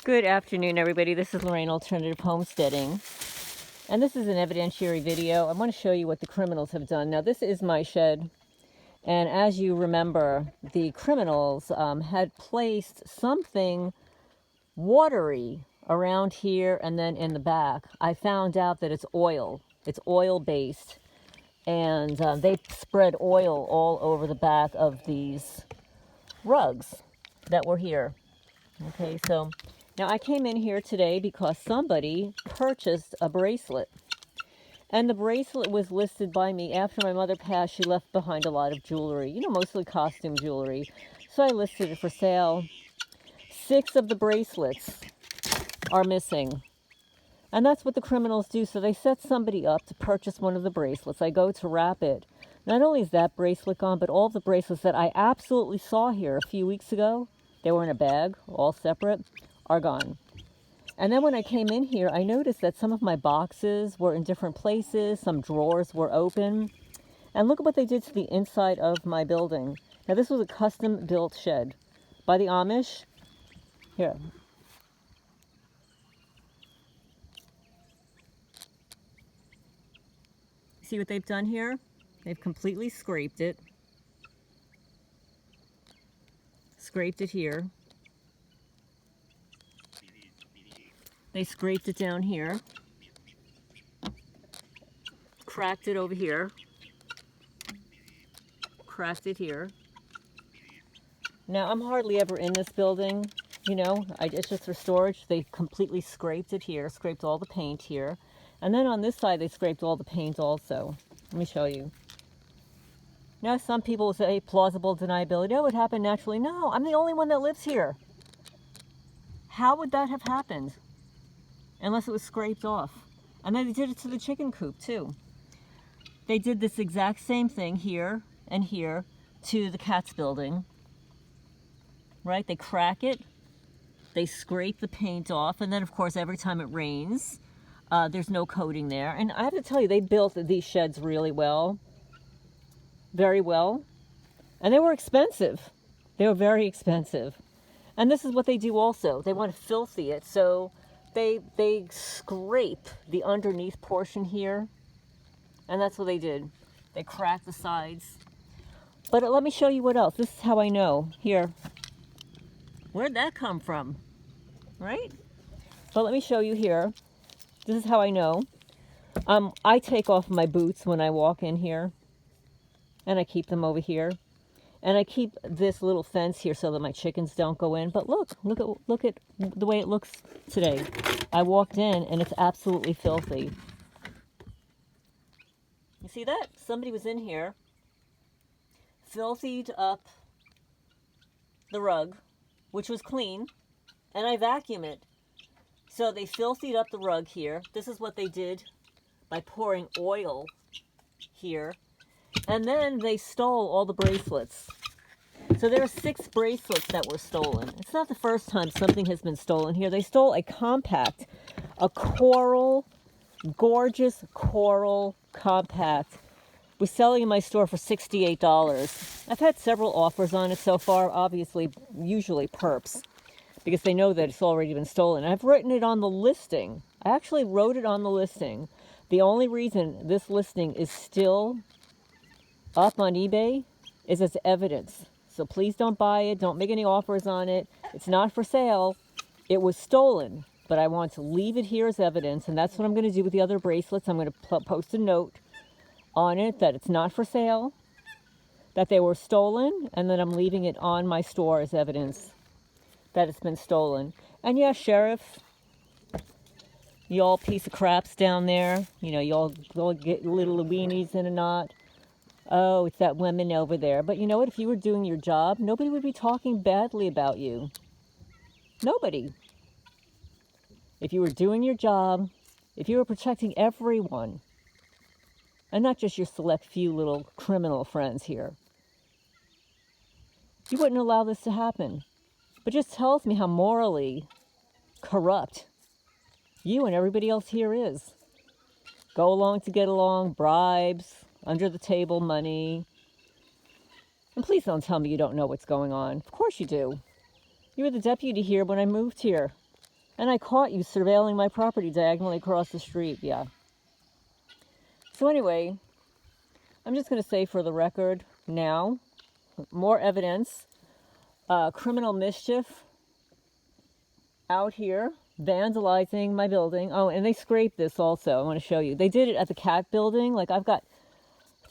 Good afternoon, everybody. This is Lorraine Alternative Homesteading, and this is an evidentiary video. I want to show you what the criminals have done. Now, this is my shed, and as you remember, the criminals had placed something watery around here and then in the back. I found out that it's oil. It's oil-based, and they spread oil all over the back of these rugs that were here. Okay, so now I came in here today because somebody purchased a bracelet. And the bracelet was listed by me. After my mother passed, she left behind a lot of jewelry, mostly costume jewelry. So I listed it for sale. 6 of the bracelets are missing. And that's what the criminals do. So they set somebody up to purchase one of the bracelets. I go to wrap it. Not only is that bracelet gone, but all the bracelets that I absolutely saw here a few weeks ago, they were in a bag, all separate, are gone. And then when I came in here, I noticed that some of my boxes were in different places. Some drawers were open. And look at what they did to the inside of my building. Now, this was a custom-built shed by the Amish. Here. See what they've done here? They've completely scraped it. Scraped it here. They scraped it down here. Cracked it over here. Cracked it here. Now, I'm hardly ever in this building, it's just for storage. They completely scraped it here, scraped all the paint here. And then on this side, they scraped all the paint also. Let me show you. Now, some people will say plausible deniability. Oh, it happened naturally. No, I'm the only one that lives here. How would that have happened? Unless it was scraped off. And then they did it to the chicken coop, too. They did this exact same thing here and here to the cat's building. Right? They crack it. They scrape the paint off. And then, of course, every time it rains, there's no coating there. And I have to tell you, they built these sheds really well. Very well. And they were expensive. They were very expensive. And this is what they do also. They want to filthy it. So they scrape the underneath portion here. And that's what they did. They cracked the sides. But let me show you what else. This is how I know. Here. Where'd that come from? Right? But let me show you here. This is how I know. I take off my boots when I walk in here. And I keep them over here. And I keep this little fence here so that my chickens don't go in. But look at the way it looks today. I walked in and it's absolutely filthy. You see that? Somebody was in here, filthied up the rug, which was clean, and I vacuum it. So they filthied up the rug here. This is what they did by pouring oil here. And then they stole all the bracelets. So there are 6 bracelets that were stolen. It's not the first time something has been stolen here. They stole a coral, gorgeous coral compact. Was selling in my store for $68. I've had several offers on it so far, obviously, usually perps, because they know that it's already been stolen. I've written it on the listing. I actually wrote it on the listing. The only reason this listing is still up on eBay is as evidence. So please don't buy it. Don't make any offers on it. It's not for sale. It was stolen, but I want to leave it here as evidence, and that's what I'm going to do with the other bracelets. I'm going to post a note on it that it's not for sale, that they were stolen, and that I'm leaving it on my store as evidence that it's been stolen. And yeah, Sheriff, you all piece of craps down there, you all get little weenies in a knot. Oh, it's that woman over there. But you know what? If you were doing your job, nobody would be talking badly about you. Nobody. If you were doing your job, if you were protecting everyone, and not just your select few little criminal friends here, you wouldn't allow this to happen. But just tells me how morally corrupt you and everybody else here is. Go along to get along, bribes, under the table money. And please don't tell me you don't know what's going on. Of course you do. You were the deputy here when I moved here. And I caught you surveilling my property diagonally across the street. Yeah. So anyway, I'm just going to say for the record now, more evidence, criminal mischief out here, vandalizing my building. Oh, and they scraped this also. I want to show you. They did it at the cat building. Like, I've got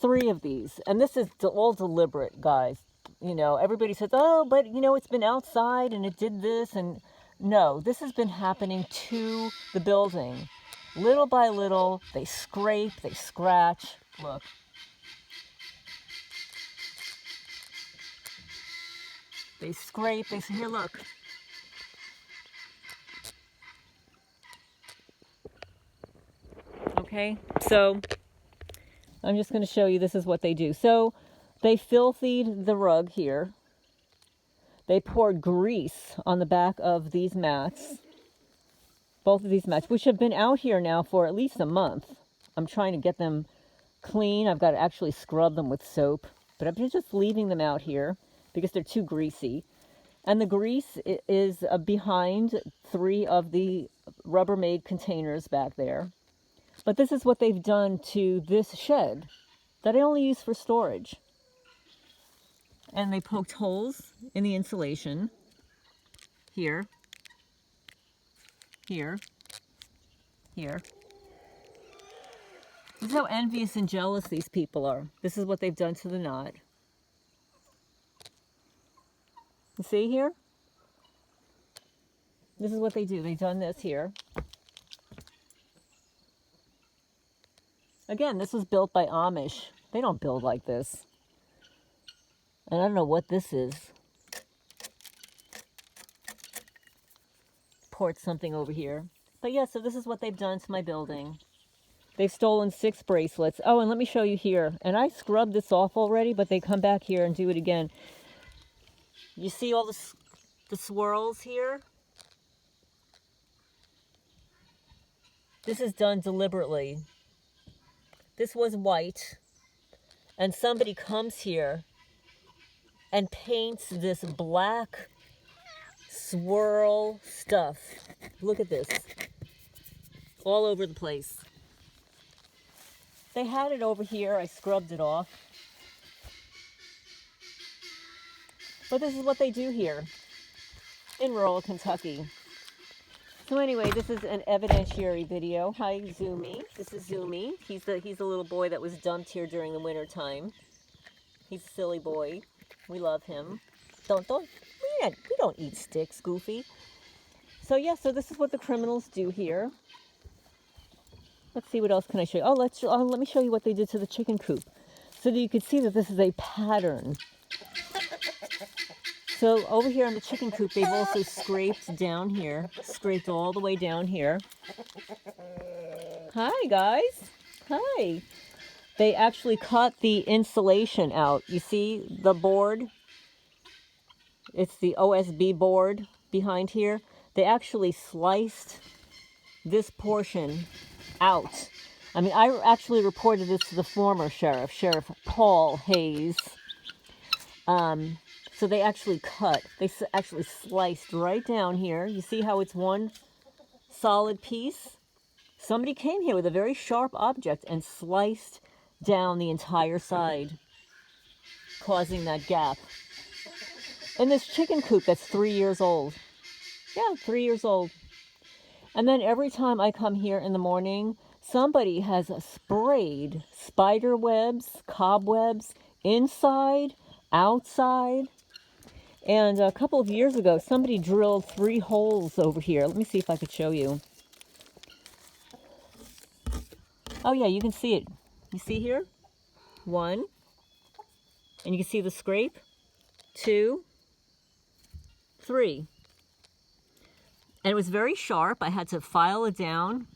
3 of these. And this is all deliberate, guys. You know, everybody says, oh, but, you know, it's been outside and it did this. And no, this has been happening to the building. Little by little, they scrape, they scratch. Look. They scrape, they say, here, look. Okay, so I'm just going to show you, this is what they do. So they filthied the rug here. They poured grease on the back of these mats. Both of these mats, which have been out here now for at least a month. I'm trying to get them clean. I've got to actually scrub them with soap. But I'm just leaving them out here because they're too greasy. And the grease is behind 3 of the Rubbermaid containers back there. But this is what they've done to this shed that I only use for storage. And they poked holes in the insulation here, here, here. This is how envious and jealous these people are. This is what they've done to the knot. You see here? This is what they do. They've done this here. Again, this was built by Amish. They don't build like this. And I don't know what this is. Poured something over here. But yeah, so this is what they've done to my building. They've stolen 6 bracelets. Oh, and let me show you here. And I scrubbed this off already, but they come back here and do it again. You see all the swirls here? This is done deliberately. This was white. And somebody comes here and paints this black swirl stuff. Look at this. All over the place. They had it over here. I scrubbed it off. But this is what they do here in rural Kentucky. So anyway, this is an evidentiary video. Hi, Zoomy. This is Zoomy. He's the little boy that was dumped here during the winter time. He's a silly boy. We love him. We don't eat sticks, Goofy. So yeah, so this is what the criminals do here. Let's see, what else can I show you? Oh, let me show you what they did to the chicken coop, so that you could see that this is a pattern. So over here on the chicken coop, they've also scraped down here, scraped all the way down here. Hi, guys. Hi. They actually cut the insulation out. You see the board? It's the OSB board behind here. They actually sliced this portion out. I mean, I actually reported this to the former sheriff, Sheriff Paul Hayes. So they actually cut. They actually sliced right down here. You see how it's one solid piece? Somebody came here with a very sharp object and sliced down the entire side, causing that gap. In this chicken coop that's 3 years old. Yeah, 3 years old. And then every time I come here in the morning, somebody has sprayed spider webs, cobwebs, inside, outside. And a couple of years ago, somebody drilled 3 holes over here. Let me see if I could show you. Oh yeah, you can see it. You see here? 1. And you can see the scrape. 2. 3. And it was very sharp. I had to file it down.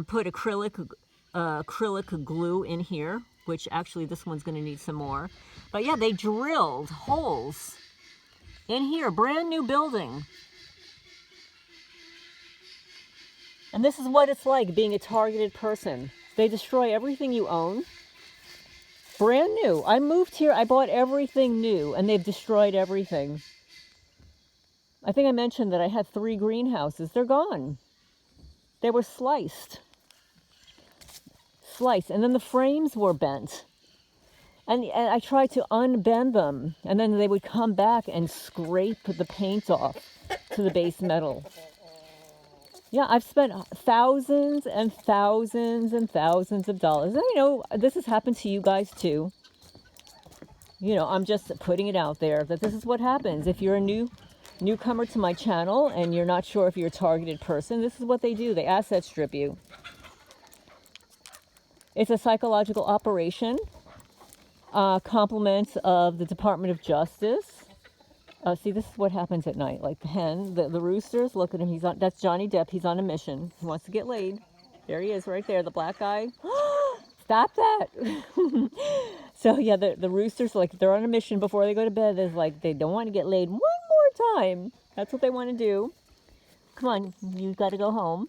Put acrylic glue in here, which actually this one's going to need some more. But yeah, they drilled holes in here. Brand new building. And this is what it's like being a targeted person. They destroy everything you own. Brand new. I moved here. I bought everything new, and they've destroyed everything. I think I mentioned that I had 3 greenhouses. They're gone. They were sliced. And then the frames were bent. And I tried to unbend them, and then they would come back and scrape the paint off to the base metal. Yeah, I've spent thousands and thousands and thousands of dollars. And I know this has happened to you guys too. You know, I'm just putting it out there that this is what happens. If you're a newcomer to my channel and you're not sure if you're a targeted person, this is what they do. They asset strip you. It's a psychological operation. Compliments of the Department of Justice. See, this is what happens at night. Like the hen, the roosters, look at him. He's on. That's Johnny Depp. He's on a mission. He wants to get laid. There he is right there, the black guy. Stop that. So yeah, the roosters, like they're on a mission before they go to bed. There's like, they don't want to get laid one more time. That's what they want to do. Come on, you got to go home.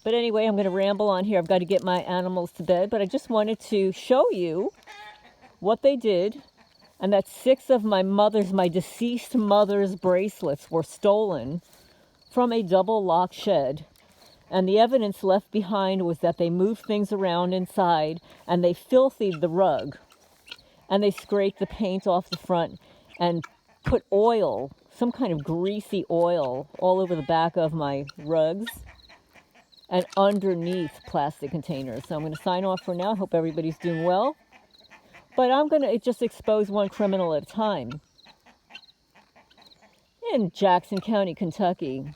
But anyway, I'm going to ramble on here. I've got to get my animals to bed. But I just wanted to show you what they did, and that 6 of my deceased mother's bracelets were stolen from a double lock shed. And the evidence left behind was that they moved things around inside, and they filthied the rug, and they scraped the paint off the front and put oil, some kind of greasy oil, all over the back of my rugs and underneath plastic containers. So I'm going to sign off for now. I hope everybody's doing well. But I'm going to just expose one criminal at a time. In Jackson County, Kentucky,